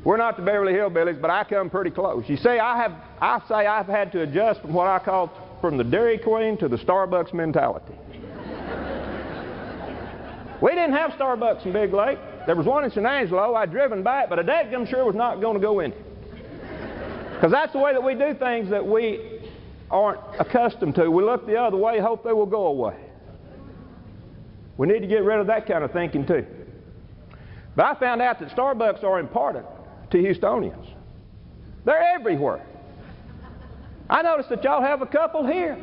We're not the Beverly Hillbillies, but I come pretty close. You see, I say I've had to adjust from what I call from the Dairy Queen to the Starbucks mentality. We didn't have Starbucks in Big Lake. There was one in San Angelo. I'd driven by it, but I dadgum sure was not going to go in it. Because that's the way that we do things that we aren't accustomed to. We look the other way, hope they will go away. We need to get rid of that kind of thinking too. But I found out that Starbucks are important to Houstonians. They're everywhere. I noticed that y'all have a couple here.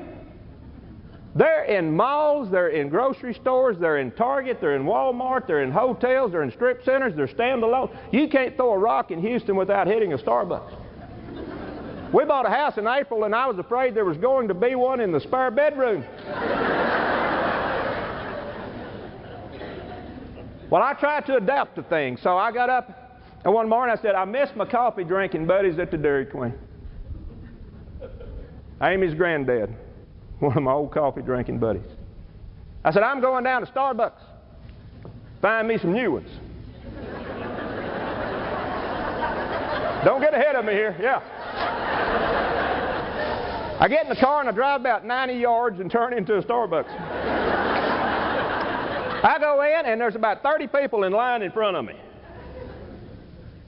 They're in malls, they're in grocery stores, they're in Target, they're in Walmart, they're in hotels, they're in strip centers, they're standalone. You can't throw a rock in Houston without hitting a Starbucks. We bought a house in April and I was afraid there was going to be one in the spare bedroom. Well, I tried to adapt to things, so I got up and one morning I said, I miss my coffee drinking buddies at the Dairy Queen. Amy's granddad, one of my old coffee drinking buddies. I said, I'm going down to Starbucks. Find me some new ones. Don't get ahead of me here, yeah. I get in the car and I drive about 90 yards and turn into a Starbucks. I go in and there's about 30 people in line in front of me.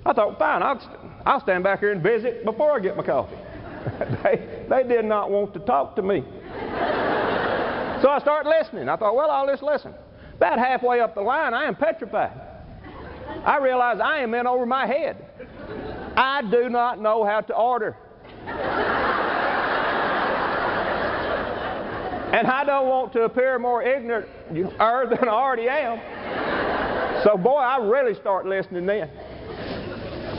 I thought, fine, I'll stand back here and visit before I get my coffee. They did not want to talk to me. So I started listening. I thought, well, I'll just listen. About halfway up the line, I am petrified. I realize I am in over my head. I do not know how to order. And I don't want to appear more ignorant than I already am. So, boy, I really start listening then.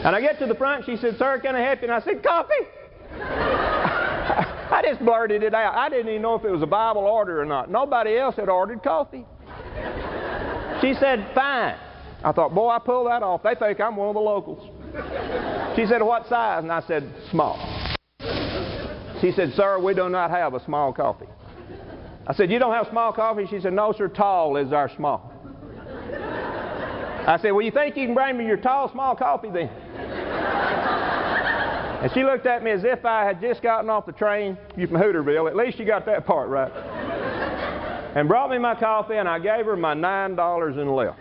And I get to the front, she said, sir, can I help you? And I said, coffee? I just blurted it out. I didn't even know if it was a Bible order or not. Nobody else had ordered coffee. She said, fine. I thought, boy, I pulled that off. They think I'm one of the locals. She said, what size? And I said, small. She said, sir, we do not have a small coffee. I said, you don't have small coffee? She said, no, sir, tall is our small. I said, well, you think you can bring me your tall, small coffee then? And she looked at me as if I had just gotten off the train from Hooterville. At least you got that part right. And brought me my coffee, and I gave her my $9 and left.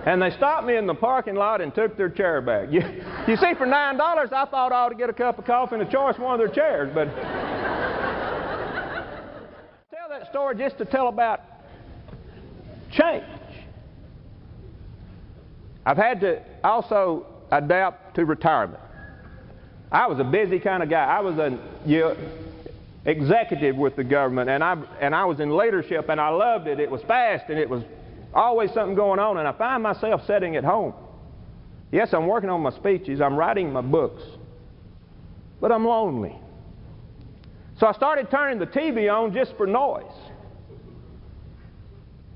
And they stopped me in the parking lot and took their chair back. You see, for $9, I thought I ought to get a cup of coffee and a choice one of their chairs. But I tell that story just to tell about change. I've had to also adapt to retirement. I was a busy kind of guy. I was an executive with the government, and I was in leadership, and I loved it. It was fast, and it was always something going on, and I find myself sitting at home. Yes, I'm working on my speeches, I'm writing my books, but I'm lonely. So I started turning the TV on just for noise.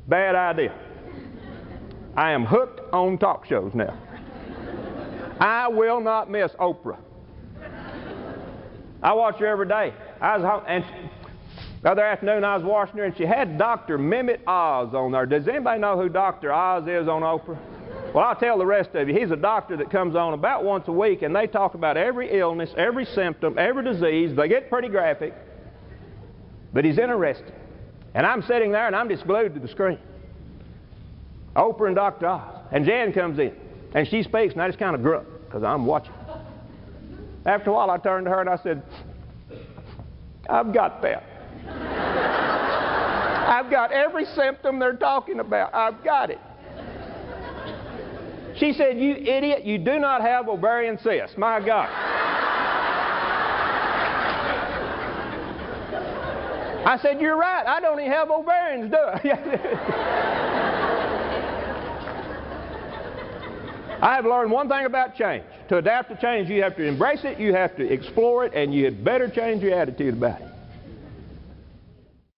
Bad idea. I am hooked on talk shows now. I will not miss Oprah. I watch her every day. And the other afternoon I was watching her and she had Dr. Mehmet Oz on there. Does anybody know who Dr. Oz is on Oprah? Well, I'll tell the rest of you. He's a doctor that comes on about once a week and they talk about every illness, every symptom, every disease. They get pretty graphic, but he's interesting. And I'm sitting there and I'm just glued to the screen. Oprah and Dr. Oz. And Jan comes in and she speaks and I just kind of grunt because I'm watching. After a while I turned to her and I said, I've got that. I've got every symptom they're talking about. I've got it. She said, you idiot, you do not have ovarian cysts. My God. I said, you're right. I don't even have ovarians, do I? I have learned one thing about change. To adapt to change, you have to embrace it, you have to explore it, and you had better change your attitude about it.